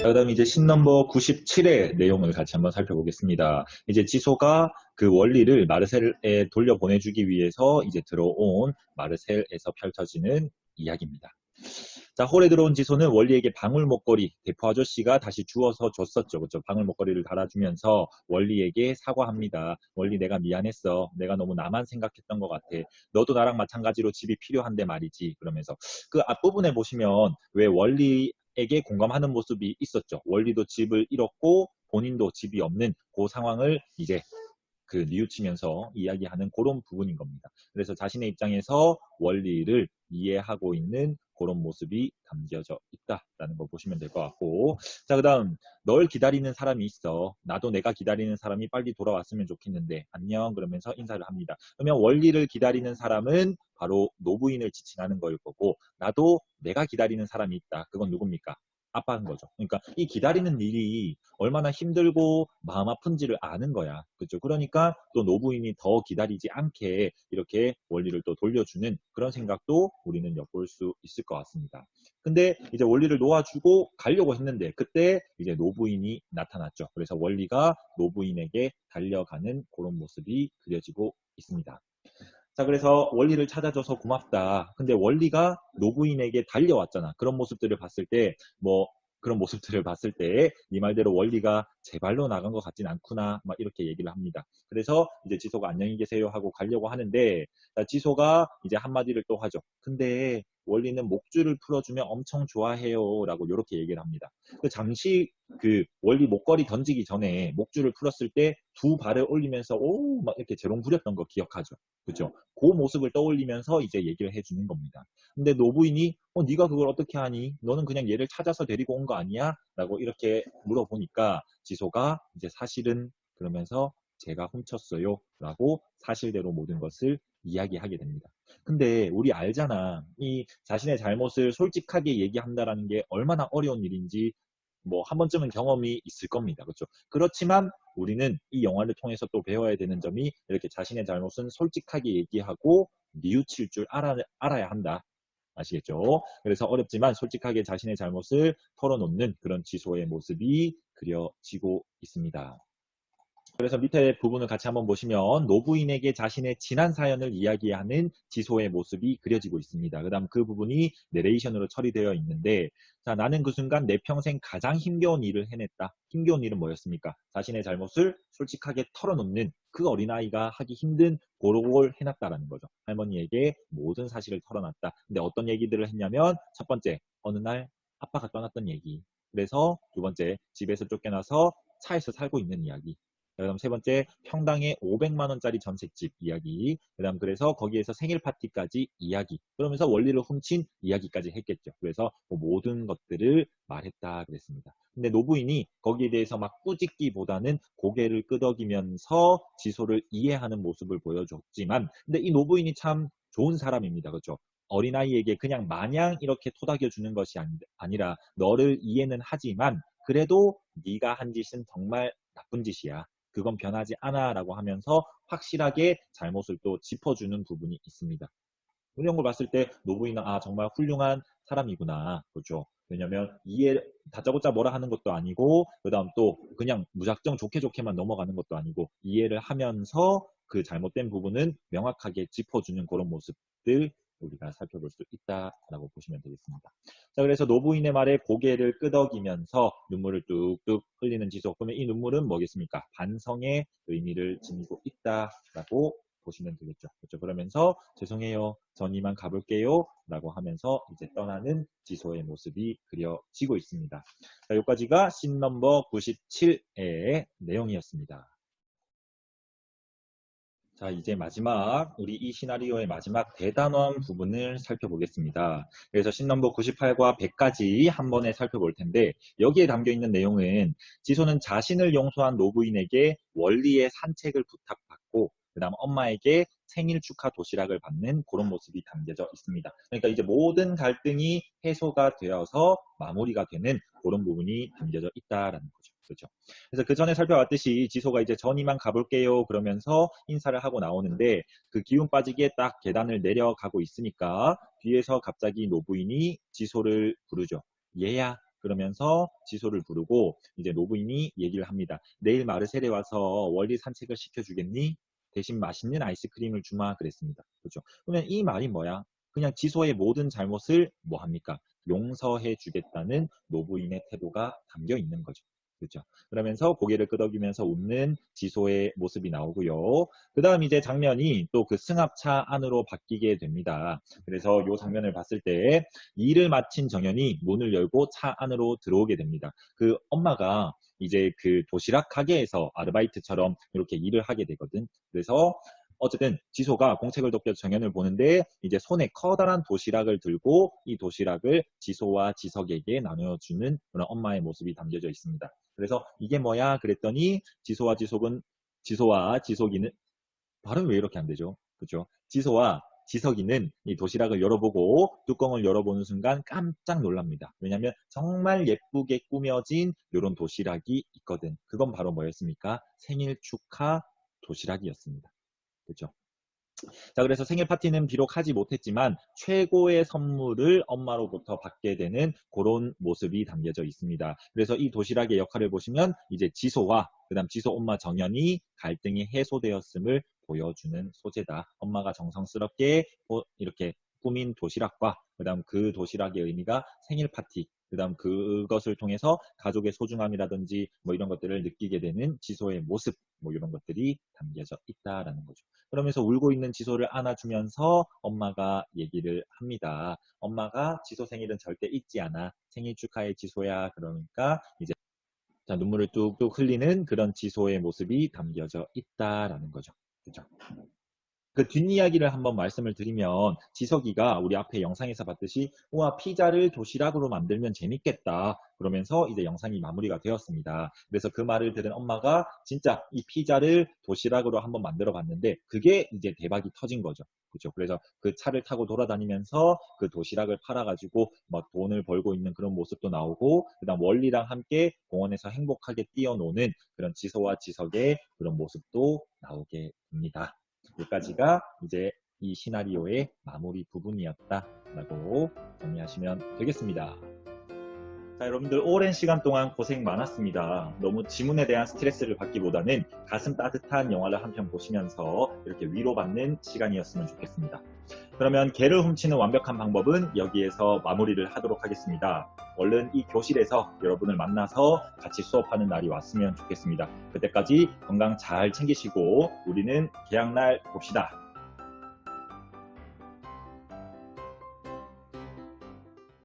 그다음 이제 신 넘버 97의 내용을 같이 한번 살펴보겠습니다. 이제 지소가 그 원리를 마르셀에 돌려보내주기 위해서 이제 들어온 마르셀에서 펼쳐지는 이야기입니다. 자, 홀에 들어온 지소는 원리에게 방울 목걸이, 대포 아저씨가 다시 주워서 줬었죠. 그렇죠? 방울 목걸이를 달아주면서 원리에게 사과합니다. 원리 내가 미안했어. 내가 너무 나만 생각했던 것 같아. 너도 나랑 마찬가지로 집이 필요한데 말이지. 그러면서 그 앞부분에 보시면 왜 원리에게 공감하는 모습이 있었죠. 원리도 집을 잃었고 본인도 집이 없는 그 상황을 이제 그 뉘우치면서 이야기하는 그런 부분인 겁니다. 그래서 자신의 입장에서 원리를 이해하고 있는 그런 모습이 담겨져 있다라는 거 보시면 될 것 같고, 자, 그 다음 널 기다리는 사람이 있어. 나도 내가 기다리는 사람이 빨리 돌아왔으면 좋겠는데 안녕 그러면서 인사를 합니다. 그러면 원리를 기다리는 사람은 바로 노부인을 지칭하는 거일 거고, 나도 내가 기다리는 사람이 있다. 그건 누굽니까? 아빠인 거죠. 그러니까 이 기다리는 일이 얼마나 힘들고 마음 아픈지를 아는 거야. 그렇죠? 그러니까 또 노부인이 더 기다리지 않게 이렇게 원리를 또 돌려주는 그런 생각도 우리는 엿볼 수 있을 것 같습니다. 근데 이제 원리를 놓아주고 가려고 했는데 그때 이제 노부인이 나타났죠. 그래서 원리가 노부인에게 달려가는 그런 모습이 그려지고 있습니다. 자, 그래서 원리를 찾아줘서 고맙다. 근데 원리가 노부인에게 달려왔잖아. 그런 모습들을 봤을 때, 그런 모습들을 봤을 때, 이 말대로 원리가 제 발로 나간 것 같진 않구나. 막 이렇게 얘기를 합니다. 그래서 이제 지소가 안녕히 계세요 하고 가려고 하는데, 지소가 이제 한마디를 또 하죠. 근데 원리는 목줄을 풀어주면 엄청 좋아해요. 라고 이렇게 얘기를 합니다. 잠시 그 원리 목걸이 던지기 전에 목줄을 풀었을 때 두 발을 올리면서 오, 막 이렇게 재롱 부렸던 거 기억하죠. 그죠? 그 모습을 떠올리면서 이제 얘기를 해주는 겁니다. 근데 노부인이 네가 그걸 어떻게 하니? 너는 그냥 얘를 찾아서 데리고 온 거 아니야? 라고 이렇게 물어보니까 지소가 이제 사실은 그러면서 제가 훔쳤어요 라고 사실대로 모든 것을 이야기하게 됩니다. 근데 우리 알잖아. 이 자신의 잘못을 솔직하게 얘기한다라는 게 얼마나 어려운 일인지 한 번쯤은 경험이 있을 겁니다. 그렇죠? 그렇지만 우리는 이 영화를 통해서 또 배워야 되는 점이 이렇게 자신의 잘못은 솔직하게 얘기하고 뉘우칠 줄 알아야 한다. 아시겠죠? 그래서 어렵지만 솔직하게 자신의 잘못을 털어놓는 그런 지소의 모습이 그려지고 있습니다. 그래서 밑에 부분을 같이 한번 보시면 노부인에게 자신의 지난 사연을 이야기하는 지소의 모습이 그려지고 있습니다. 그 다음 그 부분이 내레이션으로 처리되어 있는데, 자, 나는 그 순간 내 평생 가장 힘겨운 일을 해냈다. 힘겨운 일은 뭐였습니까? 자신의 잘못을 솔직하게 털어놓는 그 어린아이가 하기 힘든 고를 해놨다라는 거죠. 할머니에게 모든 사실을 털어놨다. 근데 어떤 얘기들을 했냐면 첫 번째, 어느 날 아빠가 떠났던 얘기. 그래서 두 번째, 집에서 쫓겨나서 차에서 살고 있는 이야기. 그다음 세 번째, 평당에 500만 원짜리 전셋집 이야기. 그다음 그래서 거기에서 생일 파티까지 이야기. 그러면서 원리를 훔친 이야기까지 했겠죠. 그래서 모든 것들을 말했다 그랬습니다. 근데 노부인이 거기에 대해서 막 꾸짖기보다는 고개를 끄덕이면서 지소를 이해하는 모습을 보여줬지만, 근데 이 노부인이 참 좋은 사람입니다. 그렇죠? 어린아이에게 그냥 마냥 이렇게 토닥여주는 것이 아니라 너를 이해는 하지만 그래도 네가 한 짓은 정말 나쁜 짓이야. 그건 변하지 않아 라고 하면서 확실하게 잘못을 또 짚어주는 부분이 있습니다. 이런 걸 봤을 때 노부인은 정말 훌륭한 사람이구나. 그렇죠? 왜냐면 다짜고짜 뭐라 하는 것도 아니고 그 다음 또 그냥 무작정 좋게 좋게만 넘어가는 것도 아니고 이해를 하면서 그 잘못된 부분은 명확하게 짚어주는 그런 모습들 우리가 살펴볼 수 있다라고 보시면 되겠습니다. 자, 그래서 노부인의 말에 고개를 끄덕이면서 눈물을 뚝뚝 흘리는 지소. 그러면 이 눈물은 뭐겠습니까? 반성의 의미를 지니고 있다라고 보시면 되겠죠. 그렇죠? 그러면서 죄송해요. 전 이만 가볼게요. 라고 하면서 이제 떠나는 지소의 모습이 그려지고 있습니다. 자, 여기까지가 씬 넘버 97의 내용이었습니다. 자, 이제 우리 이 시나리오의 마지막 대단원 부분을 살펴보겠습니다. 그래서 씬 넘버 98과 100까지 한 번에 살펴볼 텐데, 여기에 담겨 있는 내용은 지소는 자신을 용서한 노부인에게 원리의 산책을 부탁받고, 그 다음 엄마에게 생일 축하 도시락을 받는 그런 모습이 담겨져 있습니다. 그러니까 이제 모든 갈등이 해소가 되어서 마무리가 되는 그런 부분이 담겨져 있다라는 거죠. 그렇죠. 그래서 그 전에 살펴봤듯이 지소가 이제 전 이만 가볼게요 그러면서 인사를 하고 나오는데 그 기운 빠지게 딱 계단을 내려가고 있으니까 뒤에서 갑자기 노부인이 지소를 부르죠. 얘야. 그러면서 지소를 부르고 이제 노부인이 얘기를 합니다. 내일 마르셀에 와서 원리 산책을 시켜주겠니? 대신 맛있는 아이스크림을 주마 그랬습니다. 그렇죠? 그러면 이 말이 뭐야? 그냥 지소의 모든 잘못을 뭐 합니까? 용서해 주겠다는 노부인의 태도가 담겨 있는 거죠. 그렇죠? 그러면서 고개를 끄덕이면서 웃는 지소의 모습이 나오고요. 그 다음 이제 장면이 또 그 승합차 안으로 바뀌게 됩니다. 그래서 이 장면을 봤을 때 일을 마친 정연이 문을 열고 차 안으로 들어오게 됩니다. 그 엄마가 이제 그 도시락 가게에서 아르바이트처럼 이렇게 일을 하게 되거든. 그래서 어쨌든 지소가 공책을 돕겨서 정연을 보는데 이제 손에 커다란 도시락을 들고 이 도시락을 지소와 지석에게 나눠주는 그런 엄마의 모습이 담겨져 있습니다. 그래서 이게 뭐야 그랬더니 지소와 지석이는 발음이 왜 이렇게 안 되죠? 그렇죠? 지소와 지석이는 이 도시락을 열어보고 뚜껑을 열어보는 순간 깜짝 놀랍니다. 왜냐하면 정말 예쁘게 꾸며진 이런 도시락이 있거든. 그건 바로 뭐였습니까? 생일 축하 도시락이었습니다. 그렇죠? 자, 그래서 생일 파티는 비록 하지 못했지만 최고의 선물을 엄마로부터 받게 되는 그런 모습이 담겨져 있습니다. 그래서 이 도시락의 역할을 보시면 이제 지소와 그다음 지소 엄마 정연이 갈등이 해소되었음을 보여주는 소재다. 엄마가 정성스럽게 이렇게 꾸민 도시락과 그다음 그 도시락의 의미가 생일 파티, 그다음 그것을 통해서 가족의 소중함이라든지 뭐 이런 것들을 느끼게 되는 지소의 모습, 뭐 이런 것들이 담겨져 있다라는 거죠. 그러면서 울고 있는 지소를 안아주면서 엄마가 얘기를 합니다. 엄마가 지소 생일은 절대 잊지 않아. 생일 축하해 지소야. 그러니까 이제 자, 눈물을 뚝뚝 흘리는 그런 지소의 모습이 담겨져 있다라는 거죠. 그죠? 그 뒷이야기를 한번 말씀을 드리면 지석이가 우리 앞에 영상에서 봤듯이 우와 피자를 도시락으로 만들면 재밌겠다 그러면서 이제 영상이 마무리가 되었습니다. 그래서 그 말을 들은 엄마가 진짜 이 피자를 도시락으로 한번 만들어 봤는데 그게 이제 대박이 터진 거죠. 그렇죠. 그래서 그 차를 타고 돌아다니면서 그 도시락을 팔아가지고 막 돈을 벌고 있는 그런 모습도 나오고 그다음 원리랑 함께 공원에서 행복하게 뛰어노는 그런 지소와 지석의 그런 모습도 나오게 됩니다. 여기까지가 이제 이 시나리오의 마무리 부분이었다라고 정리하시면 되겠습니다. 자, 여러분들 오랜 시간 동안 고생 많았습니다. 너무 지문에 대한 스트레스를 받기보다는 가슴 따뜻한 영화를 한 편 보시면서 이렇게 위로받는 시간이었으면 좋겠습니다. 그러면 개를 훔치는 완벽한 방법은 여기에서 마무리를 하도록 하겠습니다. 얼른 이 교실에서 여러분을 만나서 같이 수업하는 날이 왔으면 좋겠습니다. 그때까지 건강 잘 챙기시고 우리는 개학날 봅시다.